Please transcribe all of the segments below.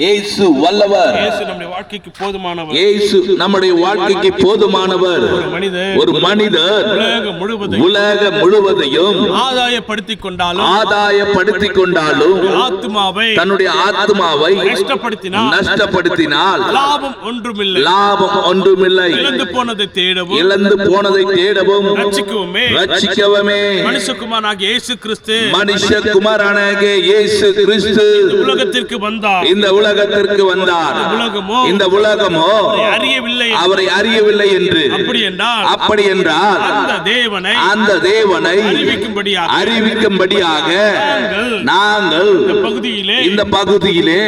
இயேசு வல்லவர். இயேசு நம்முடைய வாழ்க்கைக்கு போதுமானவர். இயேசு நம்முடைய வாழ்க்கைக்கு போதுமானவர். ஒரு மனிதர் உலகம் முழுவதையும் ஆதாயப்படுத்திக் கொண்டாலும் தன்னுடைய ஆத்மாவை நஷ்டப்படுத்தினால் லாபம் ஒன்றுமில்லை. இழந்து போனதை தேடவும் ரட்சிக்கவுமே மனுஷகுமாரனாகிய இயேசு கிறிஸ்து இந்த உலகத்திற்கு வந்தார். இந்த உலகமோ அவரை அறியவில்லை என்று. அப்படி என்றால் அந்த தேவனை அறிவிக்கும்படியாக நாங்கள் இந்த பகுதியிலே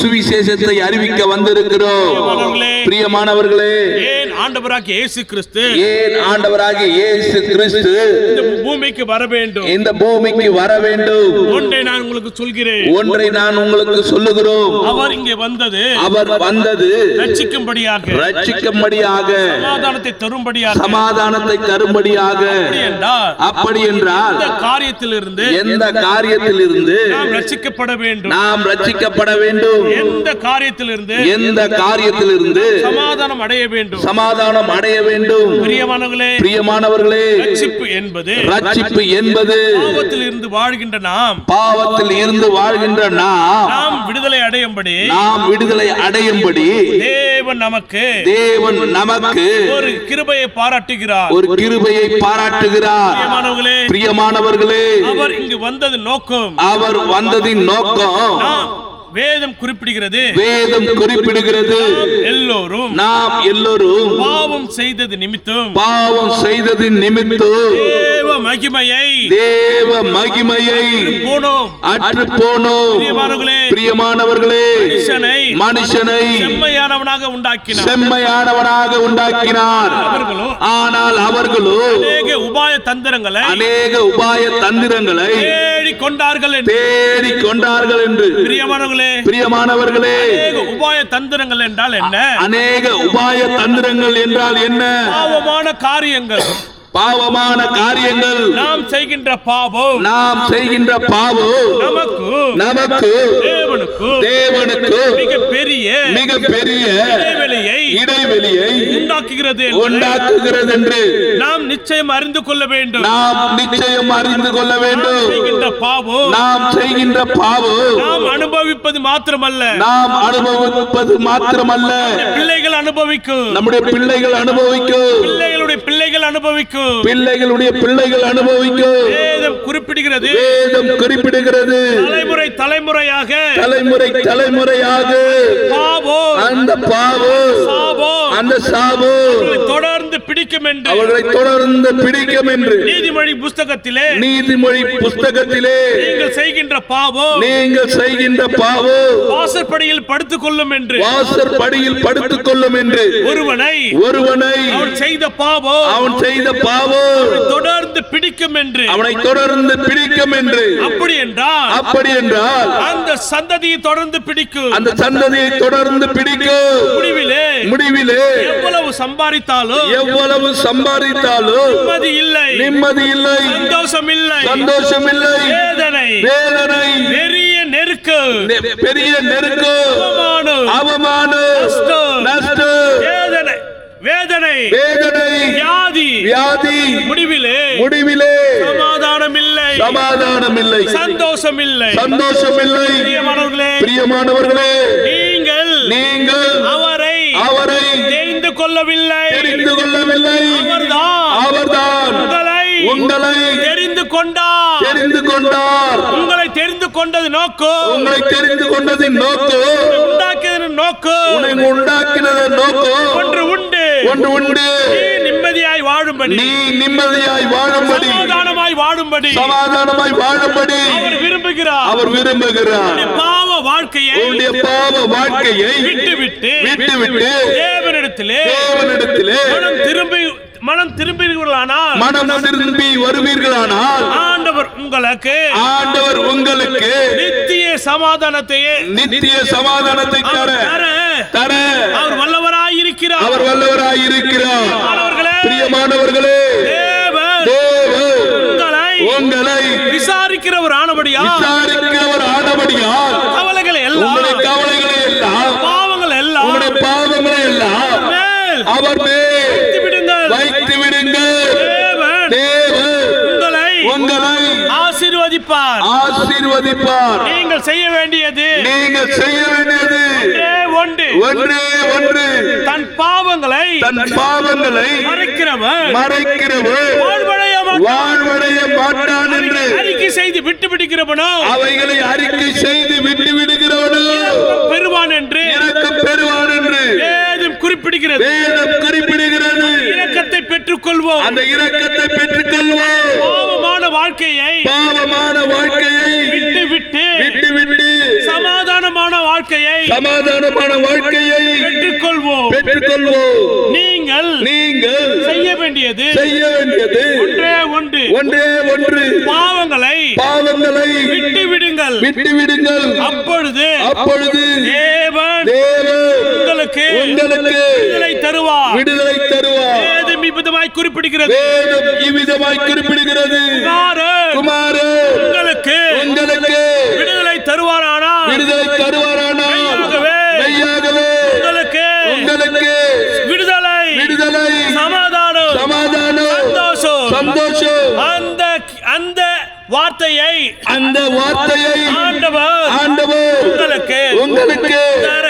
சுவிசேஷத்தை அறிவிக்க வந்திருக்கிறோம். பிரியமானவர்களே, ஏன் ஆண்டவராகிய இயேசு கிறிஸ்து இந்த பூமிக்கு வர வேண்டும். ஒன்றை நான் உங்களுக்கு சொல்லுகிறோம். அவர் வந்தது ரட்சிக்கும்படியாக சமாதானத்தை தரும்படியாக. அப்படி என்றால் எந்த காரியத்திலிருந்து நாம் ரட்சிக்கப்பட வேண்டும். எந்த காரியத்திலிருந்து சமாதானம் அடைய வேண்டும். பிரியமானவர்களே, ரட்சிப்பு என்பது பாவத்தில் இருந்து வாழ்கின்ற நாம் விடுதலை அடையும்படி தேவன் நமக்கு ஒரு கிருபையை பாராட்டுகிறார். பிரியமானவர்களே, அவர் வந்ததின் நோக்கம் வேதம் குறிப்பிடுகிறது. நாம் எல்லோரும் பாவம் செய்தது நிமித்தம் தேவ மகிமையை அற்று போனோம். பிரியமானவர்களே, மனுஷனை செம்மையானவனாக உண்டாக்கினார். ஆனால் அவர்களோ அநேக உபாய தந்திரங்களை தேடிக் கொண்டார்கள் என்று. பிரியமானவர்களே, உபாய தந்திரங்கள் என்றால் என்ன? அநேக உபாய தந்திரங்கள் என்றால் என்ன? பாவமான காரியங்கள் நாம் செய்கின்ற பாவம் நமக்கு தேவனுக்கு மிகப்பெரிய இடைவெளியை உண்டாக்குகிறது என்று நாம் நிச்சயம் அறிந்து கொள்ள வேண்டும். நாம் செய்கின்ற பாவம் நாம் அனுபவிப்பது மாத்திரமல்ல, பிள்ளைகள் அனுபவிக்கும், நம்முடைய பிள்ளைகள் அனுபவிக்கும், பிள்ளைகளுடைய பிள்ளைகள் அனுபவிக்கும். வேதம் குறிப்பிடுகிறது. தலைமுறையாக அந்த சாபோ தொடர்ந்து பிடிக்கும் என்று நீதிமொழி புஸ்தகத்திலே நீங்கள் செய்கின்ற பாவம் வாசற்படியில் படுத்துக் கொள்ளும் என்று ஒருவனை அவன் செய்த பாவம் தொடர்ந்து பிடிக்கும் என்று அப்படி என்றால் அந்த சந்ததியை தொடர்ந்து பிடிக்கும். முடிவிலே எவ்வளவு சம்பாதித்தாலும் நிம்மதி இல்லை, சந்தோஷம் இல்லை, வேதனை, பெரிய நெருக்கம், அவமானம், வேதனை, வியாதி, முடிவிலே சமாதானம் இல்லை, சந்தோஷம் இல்லை. பிரியமானவர்களே, நீங்கள் அவரை தெரிந்து கொள்ளவில்லை. அவர்தான் உங்களை தெரிந்து கொண்டார். உங்களை தெரிந்து கொண்டது நோக்கம், உண்டாக்கினது நோக்கம் ஒன்று உண்டு. நிம்மதியாய் வாழும்படி, சமாதானமாய் வாழும்படி அவர் விரும்புகிறார். பாவ வாழ்க்கையை விட்டு தேவனிடத்திலே மனம் திரும்பி வருவீர்களானால் ஆண்டவர் உங்களுக்கு நித்திய சமாதானத்தை தர அவர் வல்லவராய் இருக்கிறார். பிரியமானவர்களே, உங்களை விசாரிக்கிறவர் ஆனபடியால் கவலைகளை ஆசீர்வதிப்பார். ஆசீர்வதிப்பார். நீங்கள் செய்ய வேண்டியது நீங்கள் செய்ய வேண்டியது ஒன்றே ஒன்றே ஒன்று. தன் பாவங்களை மறைக்கிறவன் வாழ்வடைய மாட்டான் என்று அறிக்கை செய்து விட்டு விடுகிறவனோ அவைகளை அறிக்கை செய்து விட்டு விடுகிறவனோ பெறுவான் என்று வேதம் குறிப்பிடுகிறது. இரக்கத்தை பெற்றுக்கொள்வோம். அந்த இரக்கத்தை பெற்றுக்கொள்வோம். பாவமான வாழ்க்கையை விட்டு சமாதானமான வாழ்க்கையை பெற்றுக்கொள்வோம். நீங்கள் செய்ய வேண்டியது ஒன்றே ஒன்று. பாவங்களை விட்டு விடுங்கள். அப்பொழுது தேவன் உங்களுக்கு விடுதலை தருவார். வேதம் இவ்விதமாய் குறிப்பிடுகிறது. குமாரன் உங்களுக்கு விடுதலை தருவாரானால் உங்களுக்கு விடுதலை, சமாதானம், சந்தோஷம். அந்த வார்த்தையை ஆண்டவர் உங்களுக்கு தர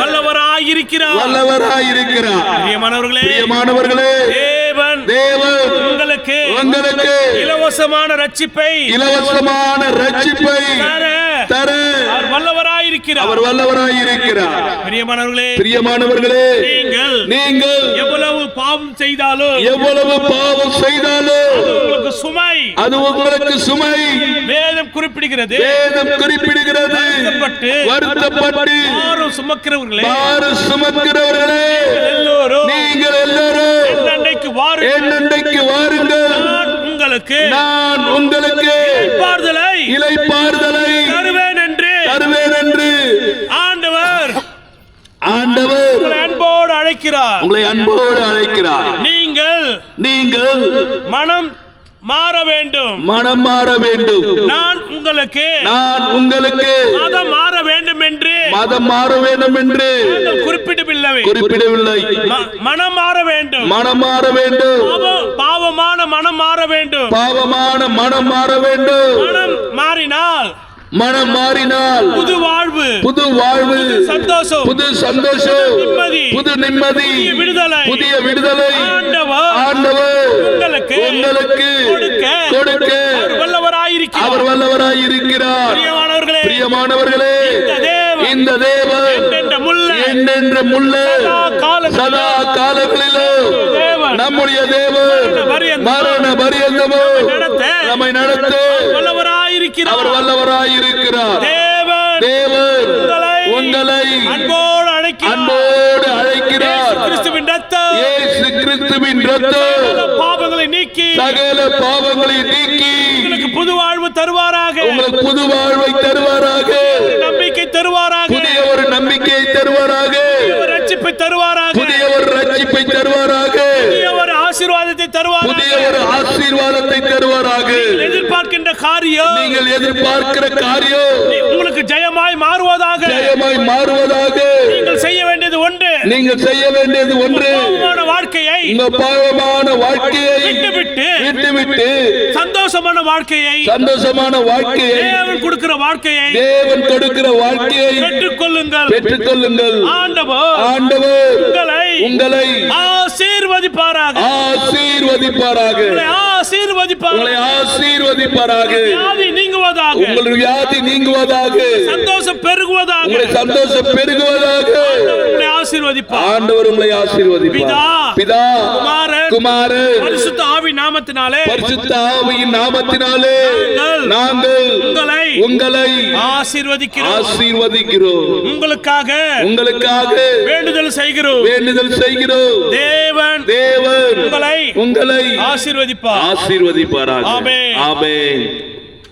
வல்லவராயிருக்கிறார். பிரியமானவர்களே, தேவன் உங்களுக்கு இலவசமான ரட்சிப்பை தர வல்லவராயிருக்கிறார். பிரியமானவர்களே, நீங்கள் எவ்வளவு பாவம் செய்தாலும் அது உங்களுக்கு சுமை. வேதம் குறிப்பிடுகிறது. வருத்தப்பட்டு பாரம் சுமக்கிறவர்களே, நீங்கள் எல்லோரும் என்னண்டைக்கு வாருங்கள். நான் உங்களுக்கு இளைப்பாறுதலை தருவேன் என்று ஆண்டவர் உங்களை அன்போடு அழைக்கிறார். நீங்கள் மனம் மாற வேண்டும். நான் உங்களுக்கு மதம் மாற வேண்டும் என்று குறிப்பிடவில்லை. மனம் மாற வேண்டும். பாவமான மனம் மாற வேண்டும். மனம் மாறினால் புது வாழ்வு, சந்தோஷம், புது நிம்மதி, புதிய விடுதலை ஆண்டவர் உங்களுக்கு கொடுக்க அவர் வல்லவராயிருக்கிறார். பிரியமானவர்களே, இந்த தேவன் என்றென்ற முள்ள சதா காலங்களிலும் நம்முடைய தேவன் மரண பரியந்தமோ நம்மை நடத்த அவர் வல்லவராயிருக்கிறார். தேவன் உங்களை அன்போடு அழைக்கிறார். இயேசு கிறிஸ்துவின் இரத்தம் சகல பாவங்களை நீக்கி உங்களுக்கு புது வாழ்வை தருவாராக. நம்பிக்கை தருவாராக. புதிய ஒரு நம்பிக்கையை தருவாராக. ரட்சிப்பை தருவாராக. புதிய ஒரு ஆசீர்வாதத்தை தருவாராக. நீங்கள் எதிர்பார்க்கிற காரியம் உங்களுக்கு ஜெயமாய் மாறுவதாக. நீங்கள் செய்ய வேண்டியது ஒன்று. பாவமான வாழ்க்கையை விட்டுவிட்டு சந்தோஷமான வாழ்க்கையை தேவன் கொடுக்கிற வாழ்க்கையை பெற்றுக்கொள்ளுங்கள். ஆண்டவர் உங்களை ஆசீர்வதிப்பாராக. உங்கள் வியாதி நீங்குவதாக. சந்தோஷம் பெருகுவதாக. ஆண்டவர் உங்களை ஆசீர்வதிப்பார். பிதா, குமாரன், பரிசுத்த ஆவியின் நாமத்தினாலே நாங்கள் உங்களை ஆசீர்வதிக்கிறோம். உங்களுக்காக வேண்டுதல் செய்கிறோம். தேவன் உங்களை ஆசீர்வதிப்பார். ஆமென்.